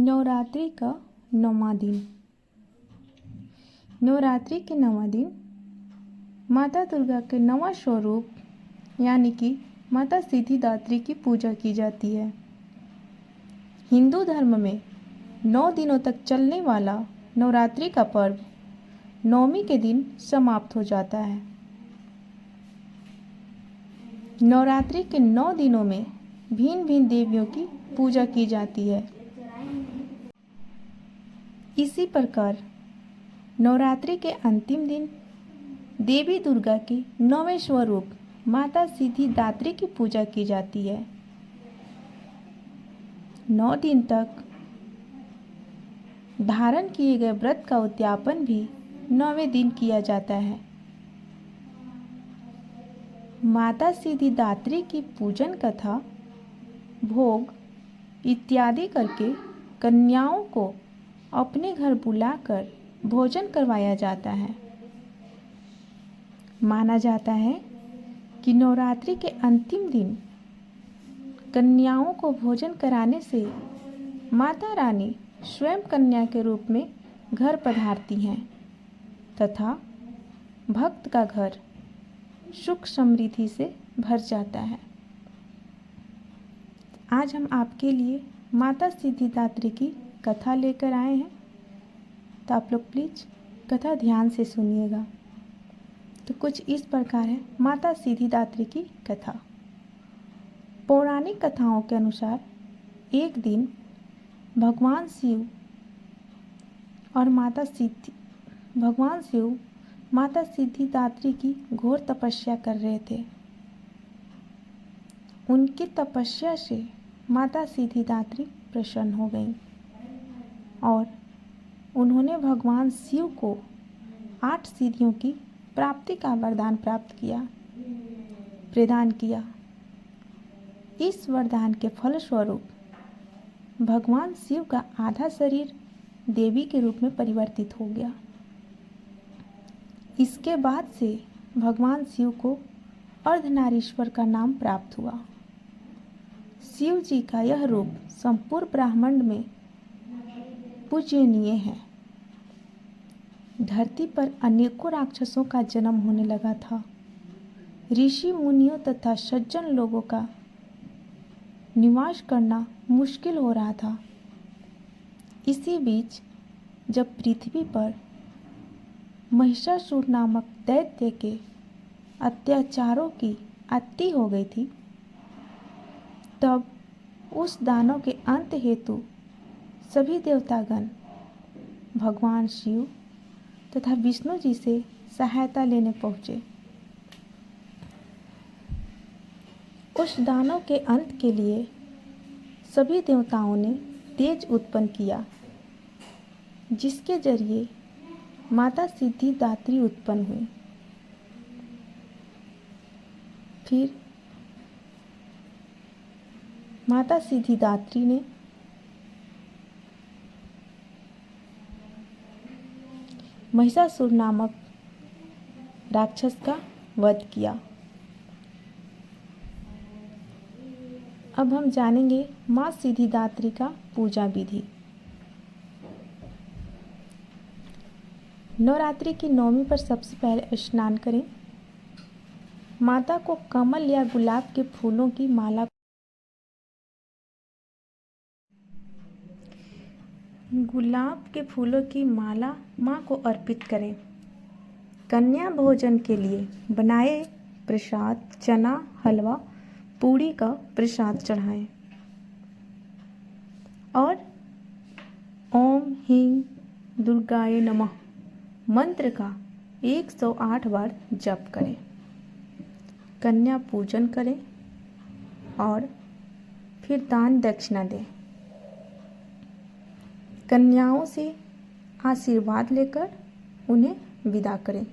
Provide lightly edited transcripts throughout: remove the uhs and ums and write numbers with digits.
नवरात्रि का 9वां दिन। नवरात्रि के 9वां दिन माता दुर्गा के 9वां स्वरूप यानी कि माता सिद्धिदात्री की पूजा की जाती है। हिंदू धर्म में 9 दिनों तक चलने वाला नवरात्रि का पर्व 9वीं के दिन समाप्त हो जाता है। नवरात्रि के 9 दिनों में भिन्न भिन्न देवियों की पूजा की जाती है। इसी प्रकार नवरात्रि के अंतिम दिन देवी दुर्गा के 9वें स्वरूप माता सिद्धिदात्री की पूजा की जाती है। 9 दिन तक धारण किए गए व्रत का उद्यापन भी 9वें दिन किया जाता है। माता सिद्धिदात्री की पूजन कथा, भोग इत्यादि करके कन्याओं को अपने घर बुलाकर भोजन करवाया जाता है। माना जाता है कि नवरात्रि के अंतिम दिन कन्याओं को भोजन कराने से माता रानी स्वयं कन्या के रूप में घर पधारती हैं तथा भक्त का घर सुख समृद्धि से भर जाता है। आज हम आपके लिए माता सिद्धिदात्री की कथा लेकर आए हैं, तो आप लोग प्लीज कथा ध्यान से सुनिएगा। तो कुछ इस प्रकार है माता सिद्धिदात्री की कथा। पौराणिक कथाओं के अनुसार एक दिन भगवान शिव माता सिद्धिदात्री की घोर तपस्या कर रहे थे। उनकी तपस्या से माता सिद्धिदात्री प्रसन्न हो गईं और उन्होंने भगवान शिव को 8 सिद्धियों की प्राप्ति का वरदान प्रदान किया। इस वरदान के फलस्वरूप भगवान शिव का आधा शरीर देवी के रूप में परिवर्तित हो गया। इसके बाद से भगवान शिव को अर्धनारीश्वर का नाम प्राप्त हुआ। शिव जी का यह रूप संपूर्ण ब्रह्मांड में पूजनीय है। धरती पर अनेकों राक्षसों का जन्म होने लगा था। ऋषि मुनियों तथा सज्जन लोगों का निवास करना मुश्किल हो रहा था। इसी बीच जब पृथ्वी पर महिषासुर नामक दैत्य के अत्याचारों की अति हो गई थी, तब उस दानव के अंत हेतु सभी देवतागण भगवान शिव तथा विष्णु जी से सहायता लेने पहुँचे। उस दानव के अंत के लिए सभी देवताओं ने तेज उत्पन्न किया, जिसके जरिए माता सिद्धिदात्री उत्पन्न हुई। फिर माता सिद्धिदात्री ने महिषासुर नामक राक्षस का वध किया। अब हम जानेंगे माँ सिद्धिदात्री का पूजा विधि। नवरात्रि की 9वीं पर सबसे पहले स्नान करें। माता को कमल या गुलाब के फूलों की माला माँ को अर्पित करें। कन्या भोजन के लिए बनाए प्रसाद चना, हलवा, पूड़ी का प्रसाद चढ़ाएं और ओम ह्रीं दुर्गाय नमः मंत्र का 108 बार जप करें। कन्या पूजन करें और फिर दान दक्षिणा दें। कन्याओं से आशीर्वाद लेकर उन्हें विदा करें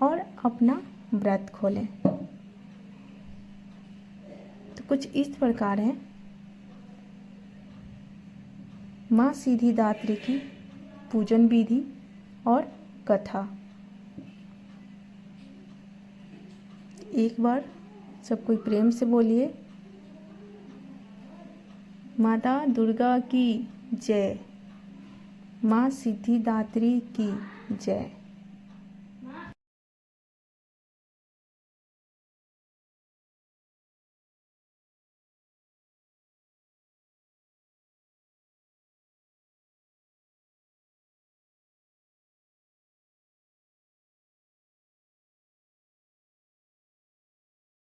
और अपना व्रत खोलें। तो कुछ इस प्रकार है माँ सिद्धिदात्री की पूजन विधि और कथा। एक बार सब कोई प्रेम से बोलिए, माता दुर्गा की जय। माँ सिद्धिदात्री की जय।